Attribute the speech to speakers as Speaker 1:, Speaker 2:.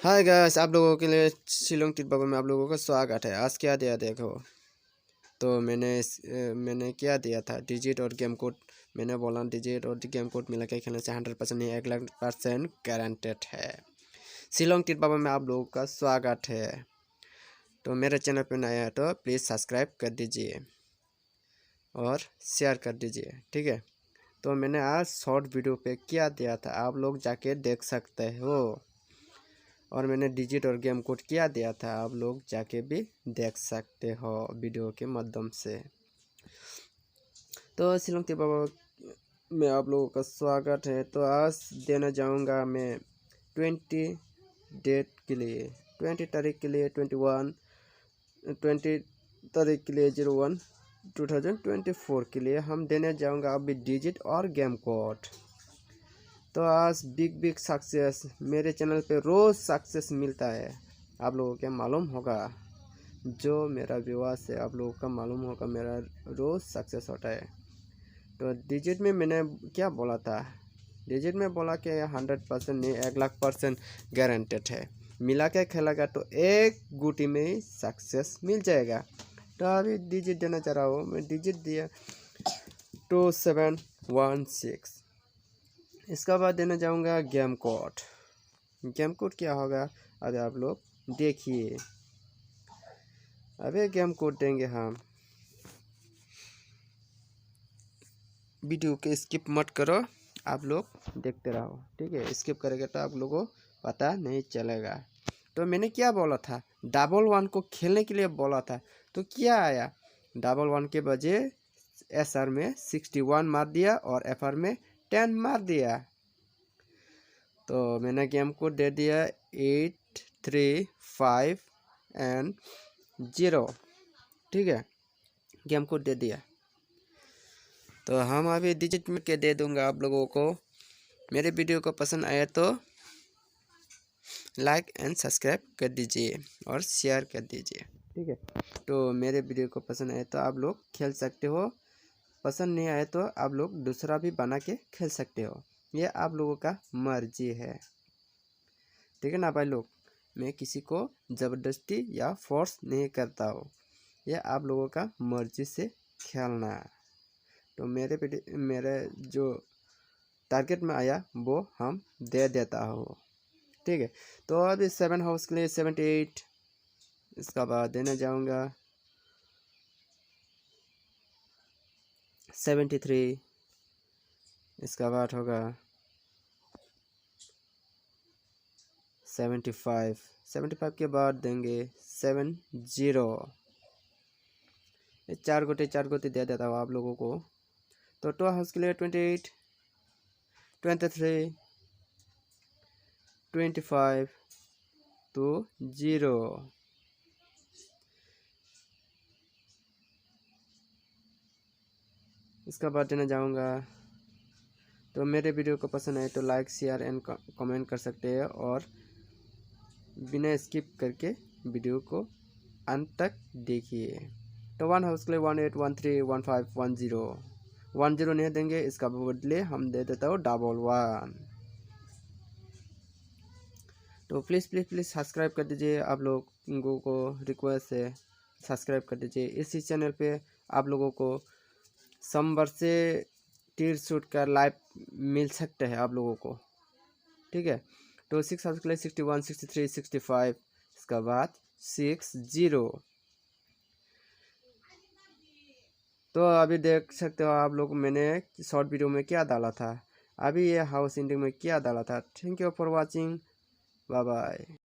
Speaker 1: Hi guys, आप लोगों के लिए शिलोंग टिप बाबा में आप लोगों का स्वागत है। आज क्या दिया देखो। तो मैंने क्या दिया था, डिजिट और गेम कोड। मैंने बोला डिजिट और गेम कोड मिला के खेलने से 100% नहीं 1,00,000% गारंटेड है। शिलोंग टिप बाबा में आप लोगों का स्वागत है। तो मेरे चैनल पर नया है तो प्लीज़ सब्सक्राइब कर दीजिए और शेयर कर दीजिए, ठीक है। तो मैंने आज शॉर्ट वीडियो पे क्या दिया था आप लोग जाके देख सकते हो, और मैंने डिजिट और गेम कोड क्या दिया था आप लोग जाके भी देख सकते हो वीडियो के माध्यम से। तो शिलोंग टिप बाबा में आप लोगों का स्वागत है। तो आज देना चाहूँगा मैं 20 डेट के लिए, 20 तारीख के लिए 20 तारीख के लिए 01/2024 के लिए हम देने जाऊँगा अभी डिजिट और गेम कोड। तो आज बिग सक्सेस मेरे चैनल पे रोज़ सक्सेस मिलता है, आप लोगों को मालूम होगा। जो मेरा व्यूअर्स है आप लोगों का मालूम होगा, मेरा रोज़ सक्सेस होता है। तो डिजिट में मैंने क्या बोला था, डिजिट में बोला कि 100% नहीं 1,00,000% गारंटेड है। मिला के खेलेगा तो एक गुटी में ही सक्सेस मिल जाएगा। तो अभी डिजिट देना चाह रहा हूँ मैं, डिजिट दिया 2716। इसका बाद देना चाहूँगा गेम कोड। गेम कोड क्या होगा अभी आप लोग देखिए। अभी गेम कोड देंगे हम, वीडियो के स्किप मत करो, आप लोग देखते रहो, ठीक है। स्किप करेंगे तो आप लोगों को पता नहीं चलेगा। तो मैंने क्या बोला था, डबल वन को खेलने के लिए बोला था, तो क्या आया, डबल वन के बजाय SR में 61 मार दिया और FR में 10 मार दिया। तो मैंने गेम कोड दे दिया 835 ठीक है, गेम कोड दे दिया। तो हम अभी डिजिट में के दे दूंगा आप लोगों को। मेरे वीडियो को पसंद आया तो लाइक एंड सब्सक्राइब कर दीजिए और शेयर कर दीजिए, ठीक है। तो मेरे वीडियो को पसंद आए तो आप लोग खेल सकते हो, पसंद नहीं आए तो आप लोग दूसरा भी बना के खेल सकते हो, ये आप लोगों का मर्जी है, ठीक है ना भाई लोग। मैं किसी को ज़बरदस्ती या फोर्स नहीं करता हूँ, यह आप लोगों का मर्जी से खेलना है। तो मेरे जो टारगेट में आया वो हम दे देता हूँ, ठीक है। तो अभी 7 हाउस के लिए 78, इसका बाद देने जाऊँगा 73, इसका बाद होगा 75 के बाद देंगे 70। ये चार गोटे दे देता हूँ आप लोगों को। तो 2 हाउस के लिए 28, 23, 25 तो 0। इसका बाद देना जाऊँगा। तो मेरे वीडियो को पसंद आए तो लाइक शेयर एंड कमेंट कर सकते हैं, और बिना स्किप करके वीडियो को अंत तक देखिए। तो 1 हाउस के लिए 18, 13, 15, 10 नहीं देंगे, इसका बदले हम दे देता हूँ 11। तो प्लीज़ सब्सक्राइब कर दीजिए, आप लोगों को रिक्वेस्ट है सब्सक्राइब कर दीजिए। इसी चैनल पे आप लोगों को सोमवार से तीर शूट का लाइव मिल सकता है आप लोगों को, ठीक है। तो 6 हाउस के लिए 61, 63, 65, इसका बाद 60। तो अभी देख सकते हो आप लोग मैंने शॉर्ट वीडियो में क्या डाला था, अभी ये हाउस एंडिंग में क्या डाला था। Thank you for watching, bye bye.